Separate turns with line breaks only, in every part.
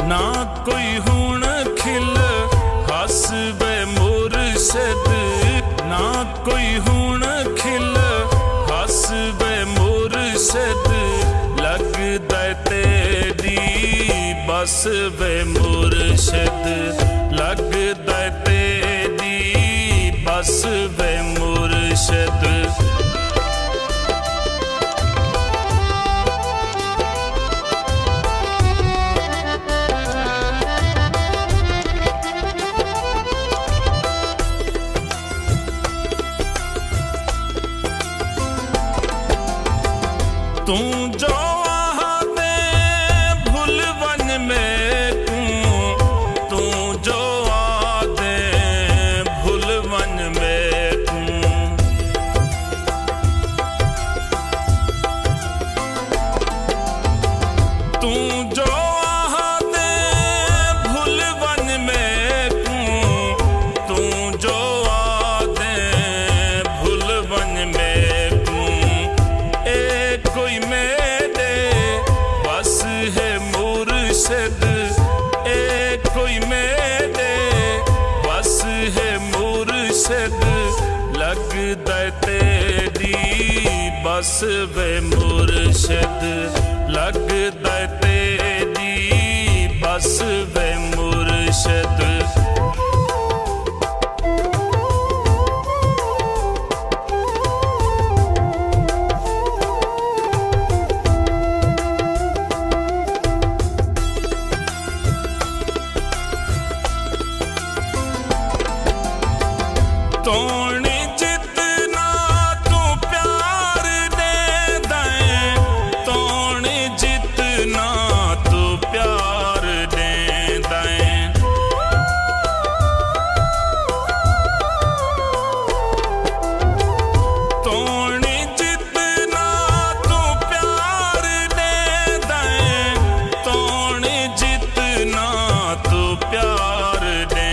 ना कोई हुण खिल हस वे मुर्शद, ना कोई हुण खिल हस वे मुर्शद, लगदा तेरी बस वे मुर्शद, लगदा तेरी बस वे मुर्शद। तू जो आहदे भुलवन में तू जो आदे भुलवन में तू जो आहदे भुलवन में तू जो आदे भुलवन में कोई मेरे बस है मुर्शद, एक कोई मेरे बस है मुर्शद, लगदा तेरी बस वे मुर्शद, लगदा तेरी बस वे मुर्शद। तोड़ जितना तू प्यार दे दें, तोड़ जितना तू प्यार दे दें, तोड़ जितना तू प्यार दे दें, तोड़ जितना तू प्यार दे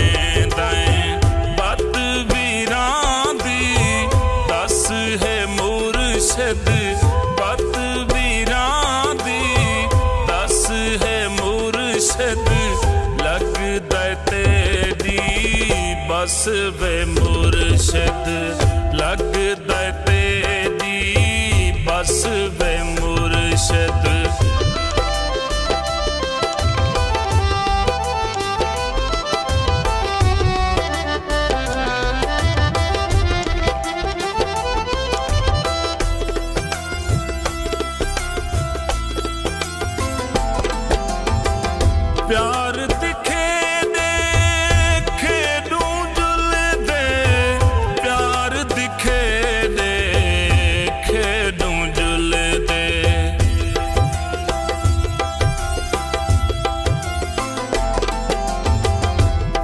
दें। बत वीरां दी दस है मुर्शद, लगदा तेरी बस वे मुर्शद, लगदा तेरी बस वे मुर्शद। प्यार दिखे देखे डूंजुल दे, प्यार दिखे देखे डूंजुल दे,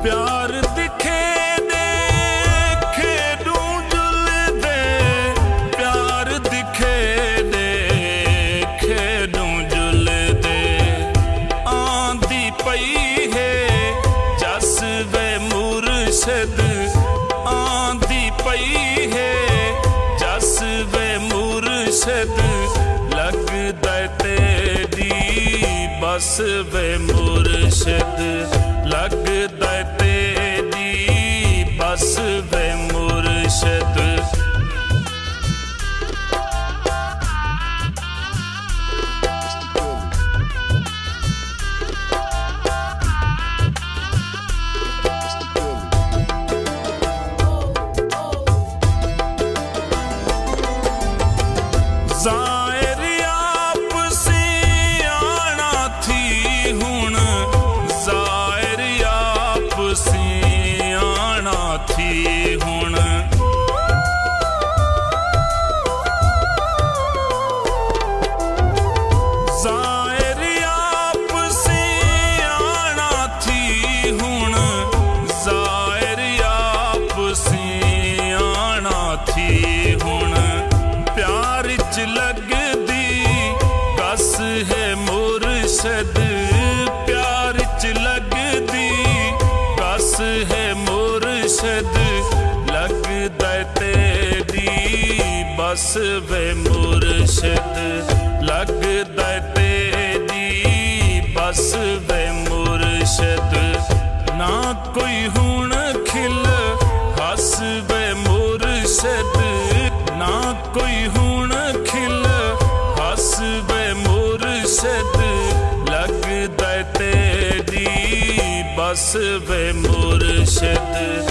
प्यार दिखे देखे डूंजुल दे, प्यार दिखे देखे डूंजुल दे। पई है जस वे मुर्शद, आंधी पई है जस वे मुर्शद, लगदा तेरी बस वे मुर्शद, लगदा तेरी बस वे मुर्शद। ज़ाहिर आप सियाना थी हुण, ज़ाहिर आप सियाना थी हुण, ज़ाहिर आप सियाना थी हुण, ज़ाहिर आप सियाना थी हुण। प्यार च लगदी कस है मुर्शद, प्यार च लगदी कस है मुर्शद, लगदा तेरी बस वे मुर्शद, लगदा तेरी बस वे मुर्शद। कोई हुण खिल हस वे मुर्शद, ना कोई हुण खिल हस वे मुर्शद, लगदा तेरी बस वे मुर्शद।